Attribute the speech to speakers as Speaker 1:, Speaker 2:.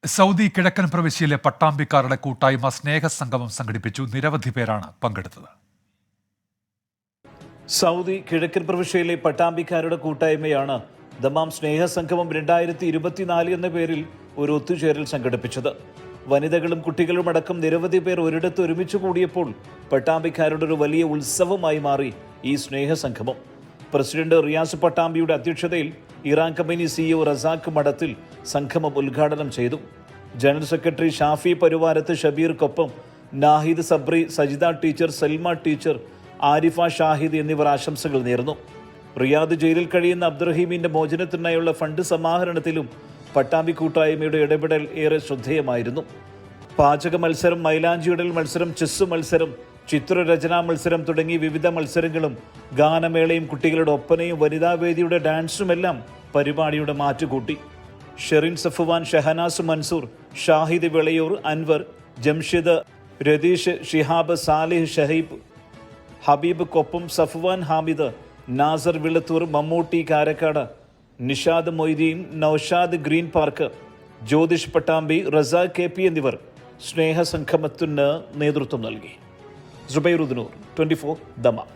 Speaker 1: Saudi കിഴക്കൻ പ്രവിശ്യയിലെ പട്ടാമ്പിക്കാരുടെ കൂട്ടായ്മ സ്നേഹസംഗമം സംഘടിപ്പിച്ചു. നിരവധി പേരാണ് പങ്കെടുത്തത്.
Speaker 2: സൗദി കിഴക്കൻ പ്രവിശ്യയിലെ പട്ടാമ്പിക്കാരുടെ കൂട്ടായ്മയാണ് ദമാം സ്നേഹസംഗമം 2024 എന്ന പേരിൽ ഒരു ഒത്തുചേരൽ സംഘടിപ്പിച്ചത്. വനിതകളും കുട്ടികളും അടക്കം നിരവധി പേർ ഒരിടത്ത് ഒരുമിച്ച് കൂടിയപ്പോൾ പട്ടാമ്പിക്കാരുടെ ഒരു വലിയ ഉത്സവമായി മാറി ഈ സ്നേഹസംഗമം. പ്രസിഡന്റ് റിയാസ് പട്ടാമ്പിയുടെ അധ്യക്ഷതയിൽ ഇറാൻ കമ്പനി CEO റസാഖ് മഠത്തിൽ സംഗമം ഉദ്ഘാടനം ചെയ്തു. ജനറൽ സെക്രട്ടറി ഷാഫി പരുവാരത്ത് ഷബീർക്കൊപ്പം നാഹിദ് സബ്രി, സജിദ ടീച്ചർ, സൽമ ടീച്ചർ, ആരിഫ ഷാഹിദ് എന്നിവർ ആശംസകൾ നേർന്നു. റിയാദ് ജയിലിൽ കഴിയുന്ന അബ്ദുറഹീമിന്റെ മോചനത്തിനായുള്ള ഫണ്ട് സമാഹരണത്തിലും പട്ടാമ്പി കൂട്ടായ്മയുടെ ഇടപെടൽ ഏറെ ശ്രദ്ധേയമായിരുന്നു. പാചക മത്സരം, മൈലാഞ്ചിയിടൽ മത്സരം, ചെസ് മത്സരം, ചിത്രരചനാ മത്സരം തുടങ്ങി വിവിധ മത്സരങ്ങളും ഗാനമേളയും കുട്ടികളുടെ ഒപ്പനയും വനിതാവേദിയുടെ ഡാൻസുമെല്ലാം പരിപാടിയുടെ മാറ്റുകൂട്ടി. Sherin Safuvan, Shahnaz Mansoor, Shahid Vilayur, Anvar, Jamshid, Ratheesh, Shihab, Salih, Shaheeb, Habeeb Koppam, Safuvan Hamid, Nasar Vilathur, Mammootty Karakkad, Nishad Moideen, Naushad Green Park, Jyothish Pattambi, Razak KP എന്നിവർ സ്നേഹസംഗമത്തിന് നേതൃത്വം നൽകി. സുബൈറുദ്ദീൻ, 24 ദമാം.